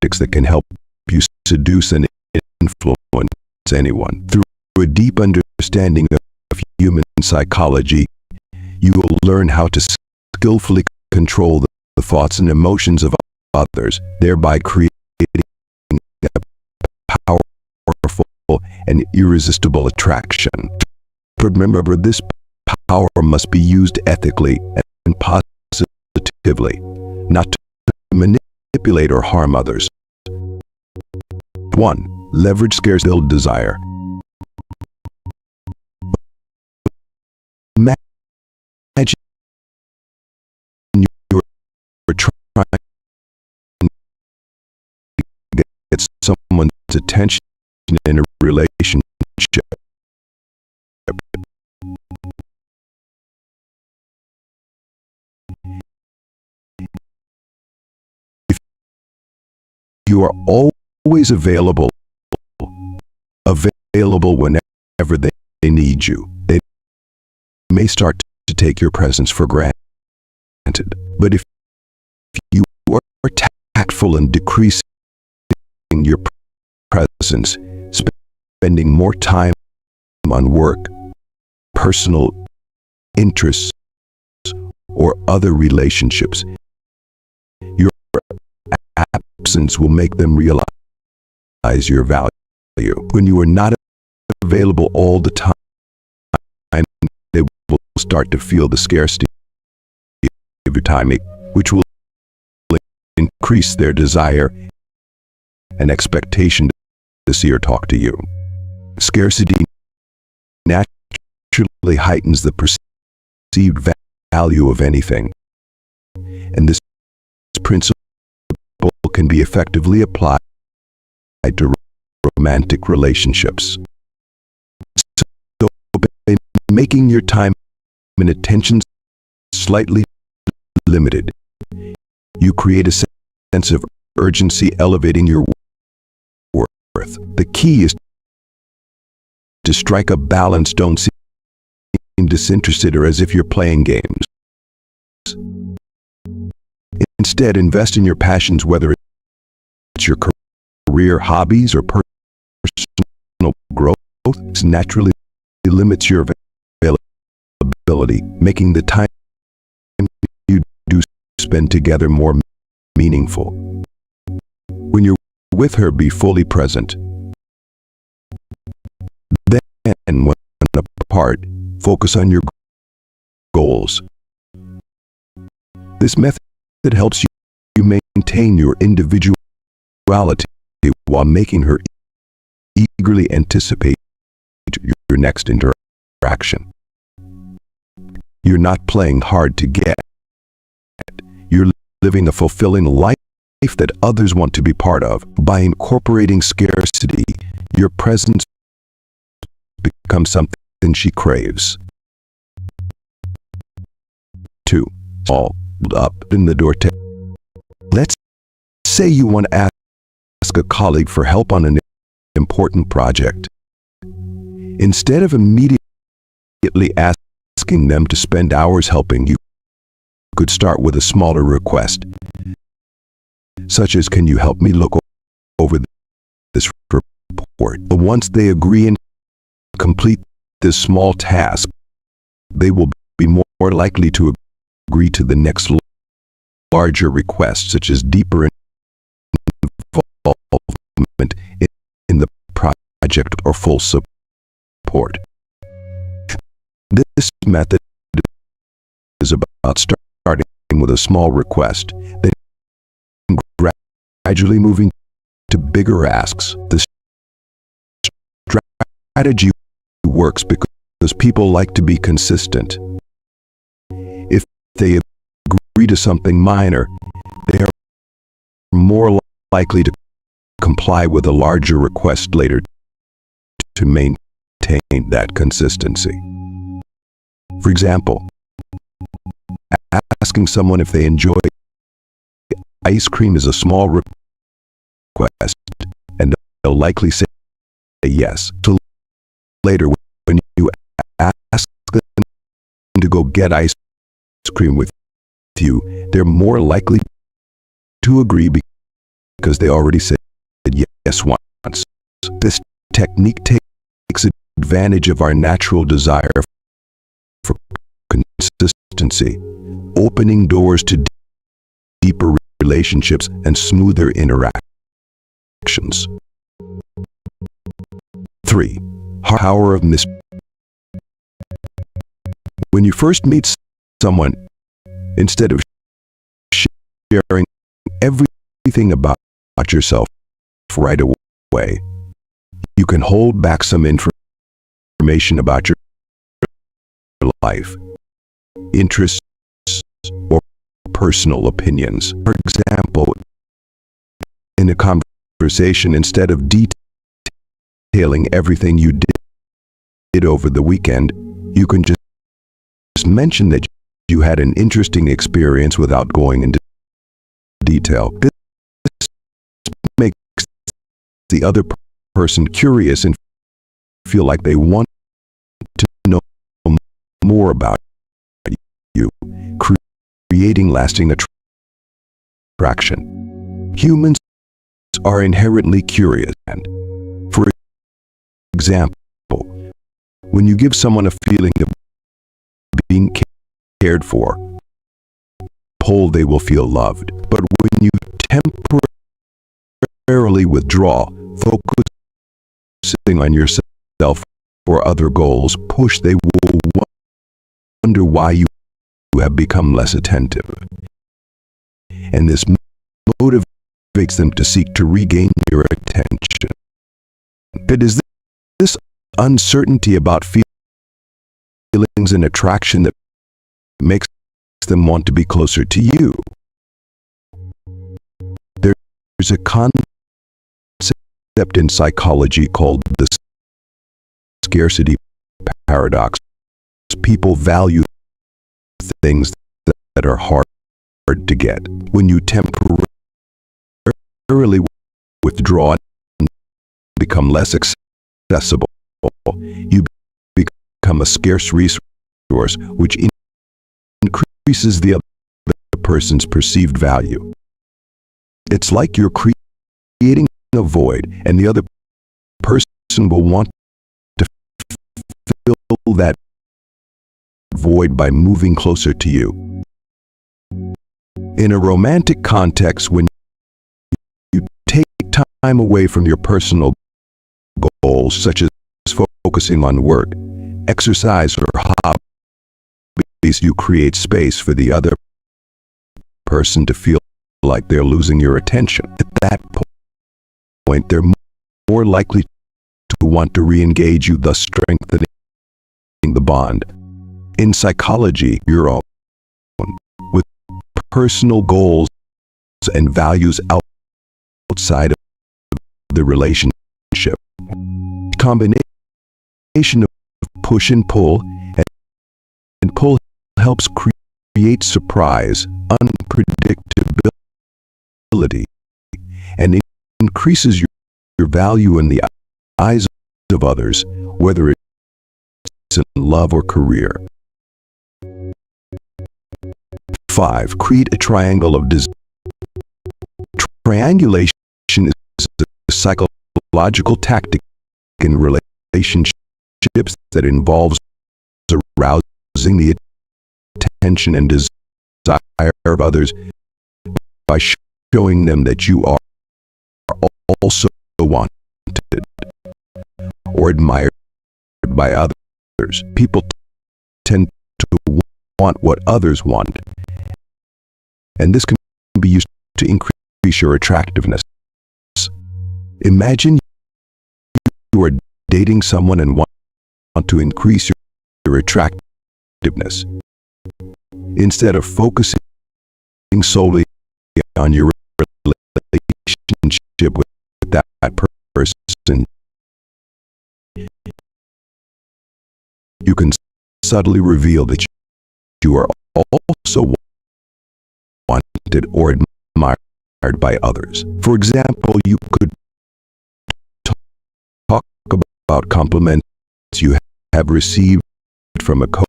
tactics that can help you seduce and influence anyone. Through a deep understanding of human psychology, you will learn how to skillfully control the thoughts and emotions of others, thereby creating a powerful and irresistible attraction. But remember, this power must be used ethically and positively, not to manipulate or harm others. 1. Leverage scarce build desire. Imagine you're trying to get someone's attention in a relationship. If you are always available whenever they need you, they may start to take your presence for granted. But if you are tactful and decreasing your presence, spending more time on work, personal interests, or other relationships, your absence will make them realize your value. When you are not available all the time, they will start to feel the scarcity of your time, which will increase their desire and expectation to see or talk to you. Scarcity naturally heightens the perceived value of anything, and this principle can be effectively applied to romantic relationships. So, by making your time and attention slightly limited, you create a sense of urgency, elevating your worth. The key is to strike a balance. Don't seem disinterested or as if you're playing games. Instead, invest in your passions, whether it's your career, hobbies, or personal growth. This naturally limits your availability, making the time you do spend together more meaningful. When you're with her, be fully present. Then, when apart, focus on your goals. This method helps you maintain your individuality while making her eagerly anticipate your next interaction. You're not playing hard to get. You're living a fulfilling life that others want to be part of. By incorporating scarcity, your presence becomes something she craves. 2. All up in the door. Let's say you want to ask a colleague for help on an important project. Instead of immediately asking them to spend hours helping, you could start with a smaller request, such as, "Can you help me look over this report?" Once they agree and complete this small task, they will be more likely to agree to the next larger request, such as deeper involvement in the project or full support. This method is about starting with a small request, then gradually moving to bigger asks. This strategy works because people like to be consistent. If they agree to something minor, they are more likely to comply with a larger request later to maintain that consistency. For example, asking someone if they enjoy ice cream is a small request, and they'll likely say yes. So later, when you ask them to go get ice cream with you, they're more likely to agree because they already said yes once. This technique takes advantage of our natural desire for consistency, opening doors to deeper relationships and smoother interactions. 3. Power of When you first meet someone, instead of sharing everything about yourself right away, you can hold back some information about your life, interests, or personal opinions. For example, in a conversation, instead of detailing everything you did over the weekend, you can just mention that you had an interesting experience without going into detail. This makes the other person curious and feel like they want to know more about you, creating lasting attraction. Humans are inherently curious, and, for example, when you give someone a feeling of being cared for, they will feel loved. But when you temporarily withdraw, focusing on yourself or other goals, they will wonder why you have become less attentive. And this motivates them to seek to regain your attention. It is this uncertainty about feelings and attraction that makes them want to be closer to you. There's a concept in psychology called the scarcity paradox. People value things that are hard to get. When you temporarily withdraw and become less accessible, you become a scarce resource, which increases the other person's perceived value. It's like you're creating a void, and the other person will want to fill that void by moving closer to you. In a romantic context, when you take time away from your personal goals, such as focusing on work, exercise, or hobbies, you create space for the other person to feel like they're losing your attention. At that point, they're more likely to want to re-engage you, thus strengthening the bond. In psychology, your own, with personal goals and values outside of the relationship. Combination of push and pull, and pull helps create surprise, unpredictability, and it increases your value in the eyes of others, whether it's in love or career. 5. Create a triangle of desire. Triangulation is a psychological tactic in relationships that involves arousing the attention and desire of others by showing them that you are also wanted or admired by others. People tend to want what others want, and this can be used to increase your attractiveness. Imagine you are dating someone and want to increase your attractiveness. Instead of focusing solely on your relationship with that person, you can subtly reveal that you are also wanted or admired by others. For example, you could talk about compliments you have received from a co-worker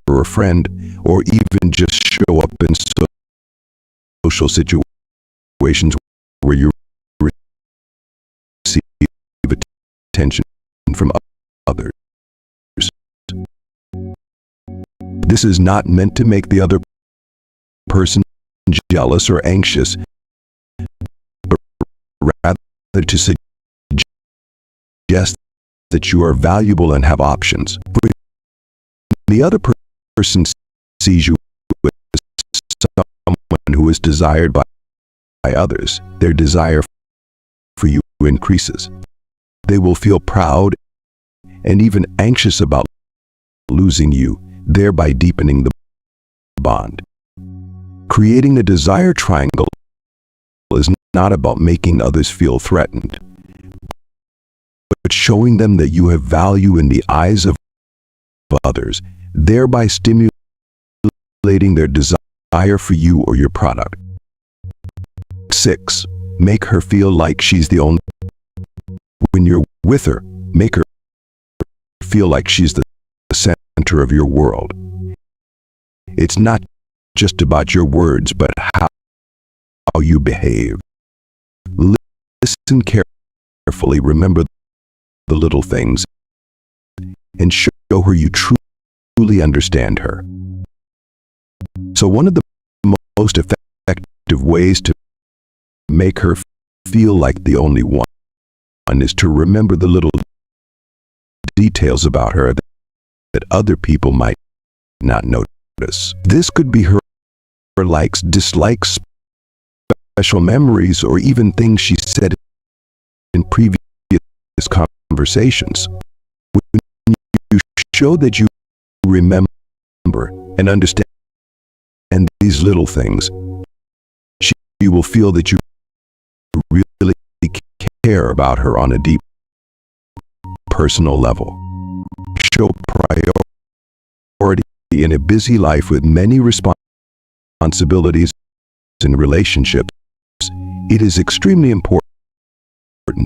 or a friend, or even just show up in social situations situations where you receive attention from others. This is not meant to make the other person jealous or anxious, but rather to suggest that you are valuable and have options. When the other person sees you as someone who is desired by others, their desire for you increases. They will feel proud and even anxious about losing you, thereby deepening the bond. Creating a desire triangle is not about making others feel threatened, but showing them that you have value in the eyes of others, thereby stimulating their desire for you or your product. 6. Make her feel like she's the only. When you're with her, make her feel like she's the center of your world. It's not just about your words, but how you behave. Listen carefully, remember the little things, and show her you truly understand her. So one of the most effective ways to make her feel like the only one is to remember the little details about her that other people might not notice. This could be her likes, dislikes, special memories, or even things she said in previous conversations. When you show that you remember and understand these little things, she will feel that you really care about her on a deep, personal level. Show priority in a busy life with many responsibilities and relationships. It is extremely important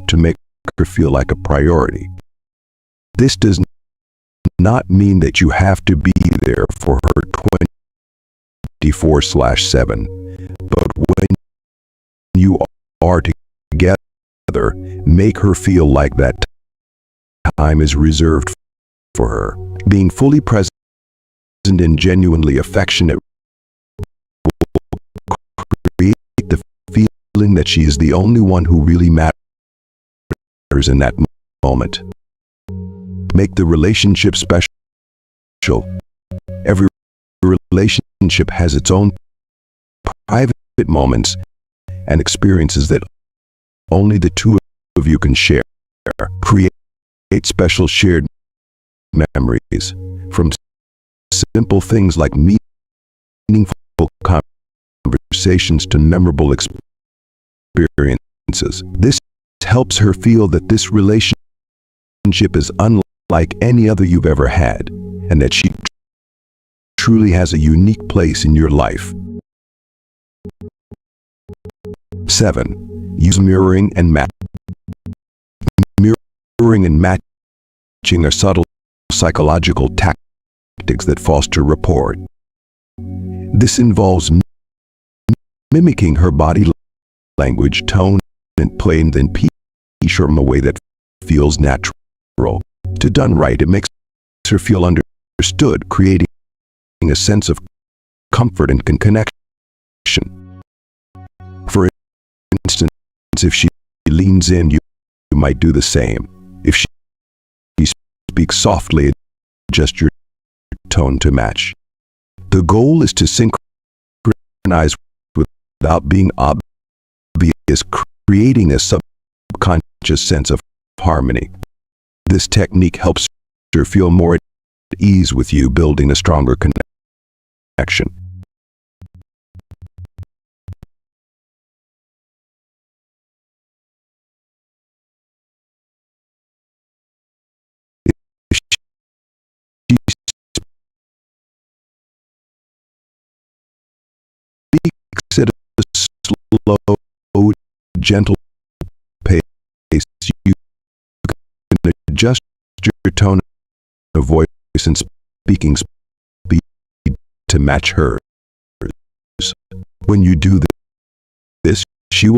to make her feel like a priority. This does not mean that you have to be there for her 24/7, but when you are together, make her feel like that time is reserved for her. Being fully present and genuinely affectionate will create the feeling that she is the only one who really matters in that moment. Make the relationship special. Every relationship has its own private moments and experiences that only the two of you can share. Create special shared memories, from simple things like meaningful conversations to memorable experiences. This helps her feel that this relationship is unlike any other you've ever had, and that she truly has a unique place in your life. 7. Use mirroring and matching. Mirroring and matching are subtle psychological tactics that foster rapport. This involves mimicking her body language, tone, and play, and then teach her in a way that feels natural. To done right, it makes her feel understood, creating a sense of comfort and connection. For instance, if she leans in, you might do the same. If she speaks softly, adjust your tone to match. The goal is to synchronize without being obvious, creating a subconscious sense of harmony. This technique helps her feel more at ease with you, building a stronger connection. At a slow, gentle pace, you can adjust your tone of voice and speaking speed to match hers. When you do this, she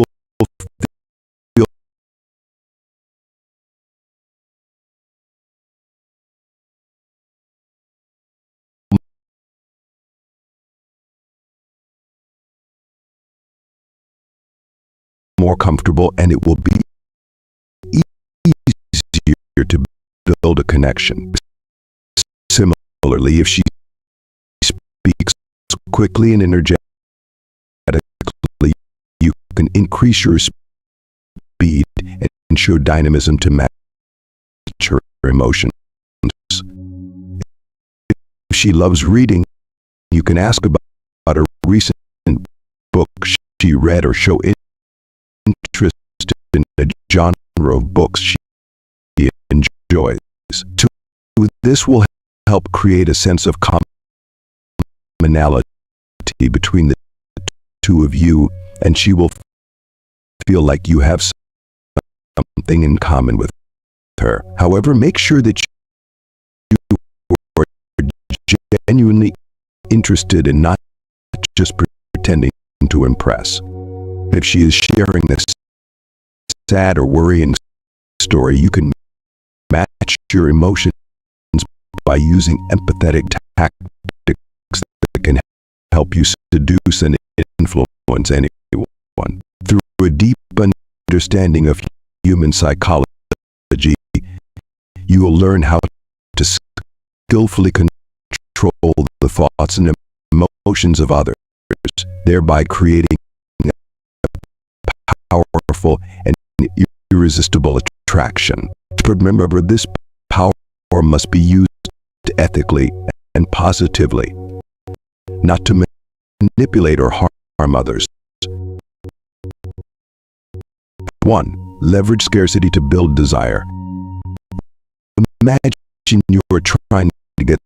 more comfortable, and it will be easier to build a connection. Similarly, if she speaks quickly and energetically, you can increase your speed and show dynamism to match her emotions. If she loves reading, you can ask about a recent book she read or show interest in a genre of books she enjoys. This will help create a sense of commonality between the two of you, and she will feel like you have something in common with her. However, make sure that you are genuinely interested and not just pretending to impress. If she is sharing a sad or worrying story, you can match your emotions by using empathetic tactics that can help you seduce and influence anyone. Through a deep understanding of human psychology, you will learn how to skillfully control the thoughts and emotions of others, thereby creating a powerful and irresistible attraction. Remember, this power must be used ethically and positively, not to manipulate or harm others. 1. Leverage scarcity to build desire. Imagine you are trying to get